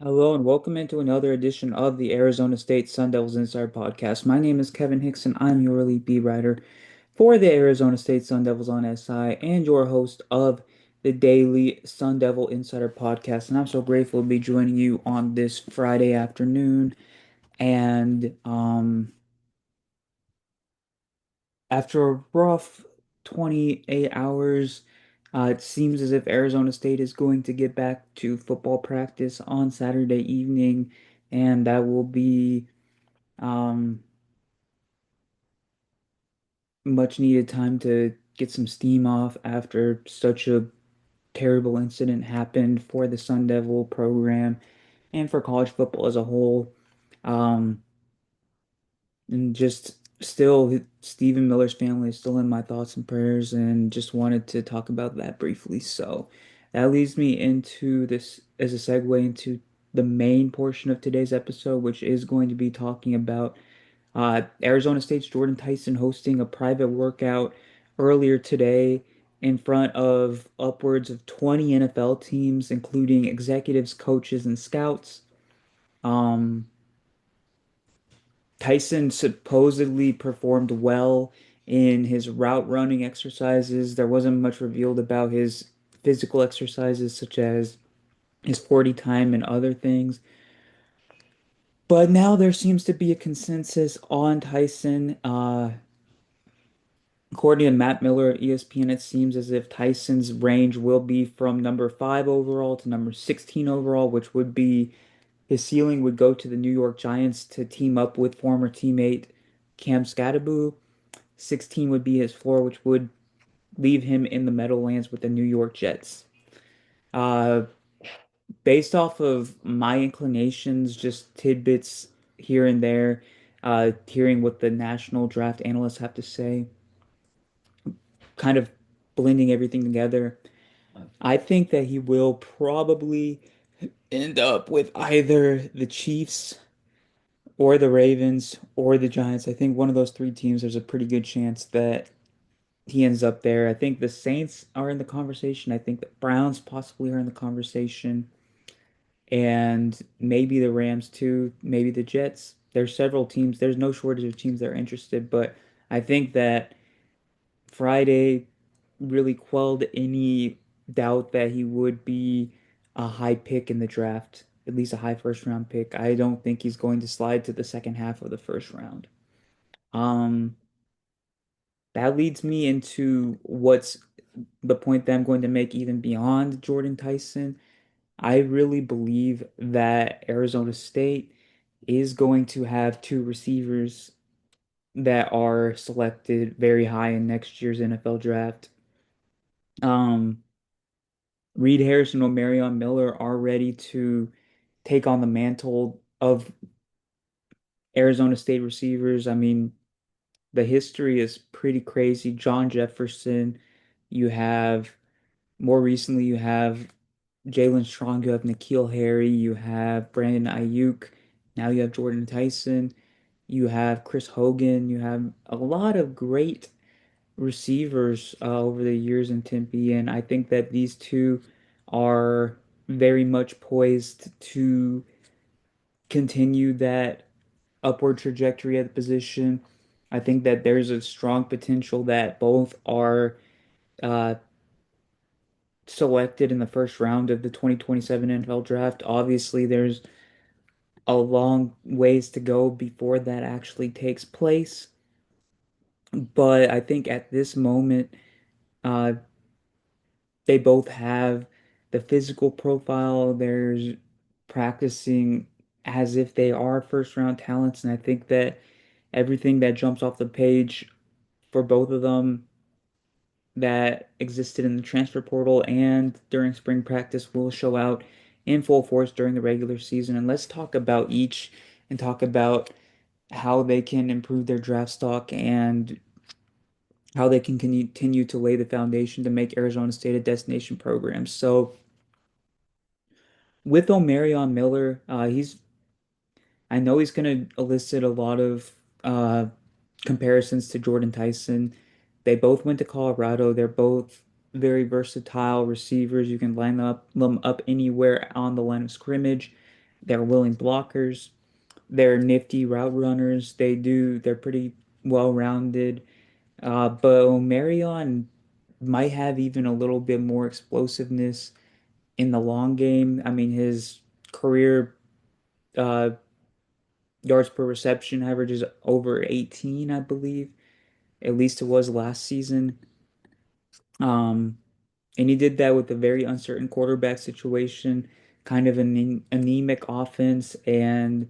Hello and welcome into another edition of the Arizona State Sun Devils Insider Podcast. My name is Kevin Hickson. I'm your lead beat writer for the Arizona State Sun Devils on SI and your host of the daily Sun Devil Insider Podcast. And I'm so grateful to be joining you on this Friday afternoon. And After a rough 28 hours, it seems as if Arizona State is going to get back to football practice on Saturday evening, and that will be um, much needed time to get some steam off after such a terrible incident happened for the Sun Devil program and for college football as a whole. Um, and just still, Stephen Miller's family is still in my thoughts and prayers, and just wanted to talk about that briefly. So that leads me into this as a segue into the main portion of today's episode, which is going to be talking about Arizona State's Jordyn Tyson hosting a private workout earlier today in front of upwards of 20 NFL teams, including executives, coaches, and scouts. Um, Tyson supposedly performed well in his route running exercises. There wasn't much revealed about his physical exercises, such as his 40 time and other things. But now there seems to be a consensus on Tyson. According to Matt Miller of ESPN, it seems as if Tyson's range will be from number 5 overall to number 16 overall, which would be his ceiling would go to the New York Giants to team up with former teammate Cam Skattebo. 16 would be his floor, which would leave him in the Meadowlands with the New York Jets. Uh, Based off of my inclinations, just tidbits here and there, hearing what the national draft analysts have to say, kind of blending everything together. I think that he will probably end up with either the Chiefs or the Ravens or the Giants. I think one of those three teams, there's a pretty good chance that he ends up there. I think the Saints are in the conversation. I think the Browns possibly are in the conversation. And maybe the Rams too, maybe the Jets. There's several teams. There's no shortage of teams that are interested, but I think that Friday really quelled any doubt that he would be a high pick in the draft, at least a high first round pick. I don't think he's going to slide to the second half of the first round. Um, that leads me into what's the point that I'm going to make even beyond Jordyn Tyson. I really believe that Arizona State is going to have two receivers that are selected very high in next year's NFL draft. Um, Reed Harris and Omarion Miller are ready to take on the mantle of Arizona State receivers. I mean, the history is pretty crazy. John Jefferson, you have more recently, you have Jalen Strong, you have N'Keal Harry, you have Brandon Ayuk, now you have Jordyn Tyson, you have Chris Hogan, you have a lot of great receivers over the years in Tempe, and I think that these two are very much poised to continue that upward trajectory at the position. I think that there's a strong potential that both are uh, selected in the first round of the 2027 NFL draft. Obviously, there's a long ways to go before that actually takes place, but I think at this moment, uh, they both have the physical profile. There's practicing as if they are first round talents, and I think that everything that jumps off the page for both of them that existed in the transfer portal and during spring practice will show out in full force during the regular season. And let's talk about each and talk about how they can improve their draft stock and how they can continue to lay the foundation to make Arizona State a destination program. So with Omarion Miller, I know he's going to elicit a lot of uh, comparisons to Jordyn Tyson. They both went to Colorado. They're both very versatile receivers. You can line them up anywhere on the line of scrimmage. They're willing blockers. They're nifty route runners. They're pretty well-rounded. But Omarion might have even a little bit more explosiveness in the long game. I mean, his career uh, yards per reception averages over 18, I believe. At least it was last season. Um, and he did that with a very uncertain quarterback situation, kind of an anemic offense. And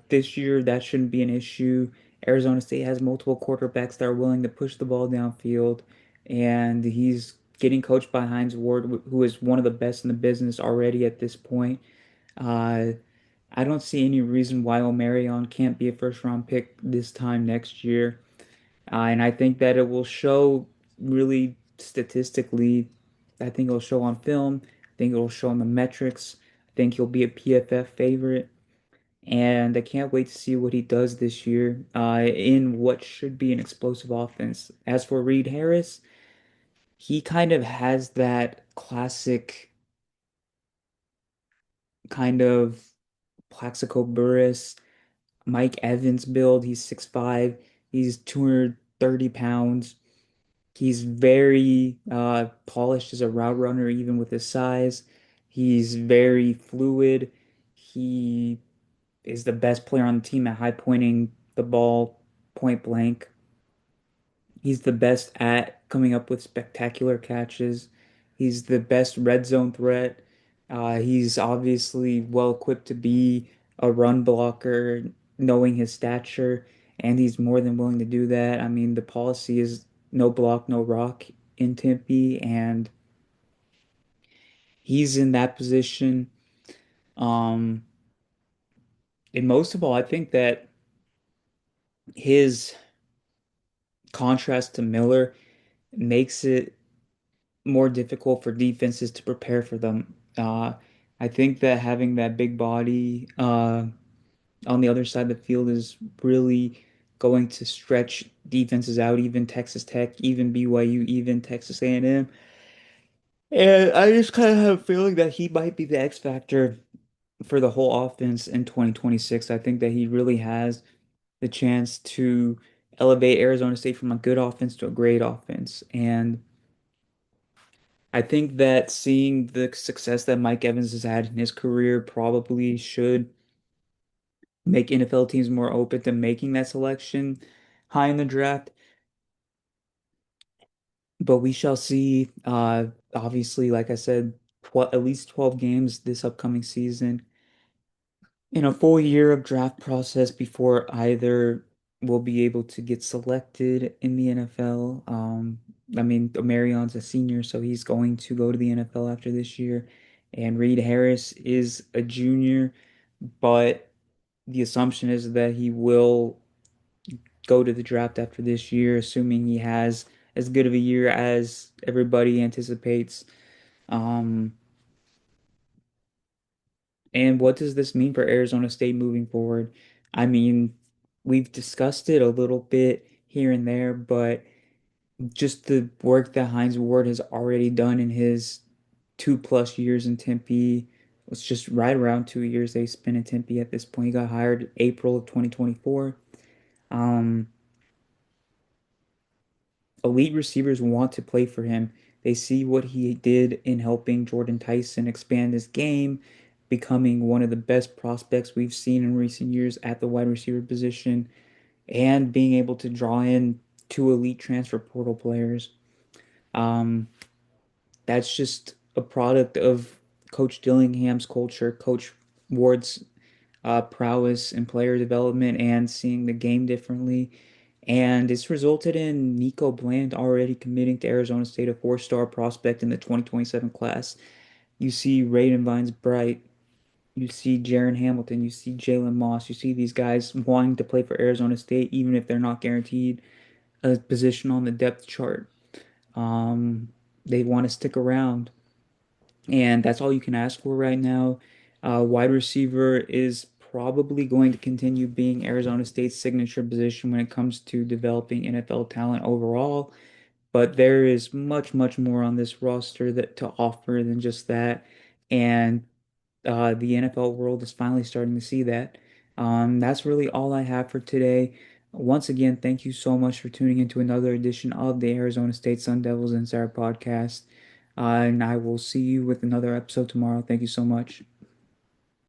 this year, that shouldn't be an issue. Arizona State has multiple quarterbacks that are willing to push the ball downfield, and he's getting coached by Hines Ward, who is one of the best in the business already at this point. Uh, I don't see any reason why Omarion can't be a first round pick this time next year. And I think that it will show really statistically. I think it'll show on film. I think it'll show on the metrics. I think he'll be a PFF favorite. And I can't wait to see what he does this year in what should be an explosive offense. As for Reed Harris, he kind of has that classic kind of Plaxico Burress, Mike Evans build. He's 6'5". He's 230 pounds. He's very polished as a route runner, even with his size. He's very fluid. He is the best player on the team at high pointing the ball point blank. He's the best at coming up with spectacular catches. He's the best red zone threat. He's obviously well equipped to be a run blocker, knowing his stature, and he's more than willing to do that. I mean, the policy is no block, no rock in Tempe, and he's in that position. Um, and most of all, I think that his contrast to Miller makes it more difficult for defenses to prepare for them. I think that having that big body on the other side of the field is really going to stretch defenses out, even Texas Tech, even BYU, even Texas A&M. And I just kind of have a feeling that he might be the X factor for the whole offense in 2026. I think that he really has the chance to elevate Arizona State from a good offense to a great offense. And I think that seeing the success that Mike Evans has had in his career probably should make NFL teams more open to making that selection high in the draft. But we shall see. Obviously, like I said, at least 12 games this upcoming season. In a full year of draft process before either will be able to get selected in the NFL. I mean, Marion's a senior, so he's going to go to the NFL after this year. And Reed Harris is a junior, but the assumption is that he will go to the draft after this year, assuming he has as good of a year as everybody anticipates. Um, And what does this mean for Arizona State moving forward? I mean, we've discussed it a little bit here and there, but just the work that Hines Ward has already done in his 2+ years in Tempe, it's just right around 2 years they spent in Tempe at this point. He got hired April of 2024. Um, Elite receivers want to play for him. They see what he did in helping Jordyn Tyson expand his game, becoming one of the best prospects we've seen in recent years at the wide receiver position, and being able to draw in two elite transfer portal players. Um, that's just a product of Coach Dillingham's culture, Coach Ward's prowess in player development, and seeing the game differently. And it's resulted in Nico Bland already committing to Arizona State, a four-star prospect in the 2027 class. You see Raiden Vines Bright, you see Jaron Hamilton, you see Jalen Moss, you see these guys wanting to play for Arizona State, even if they're not guaranteed a position on the depth chart. Um, they want to stick around, and that's all you can ask for right now. Wide receiver is probably going to continue being Arizona State's signature position when it comes to developing NFL talent overall, but there is much, much more on this roster that to offer than just that. And the NFL world is finally starting to see that. That's really all I have for today. Once again, thank you so much for tuning into another edition of the Arizona State Sun Devils Insider Podcast. And I will see you with another episode tomorrow. Thank you so much.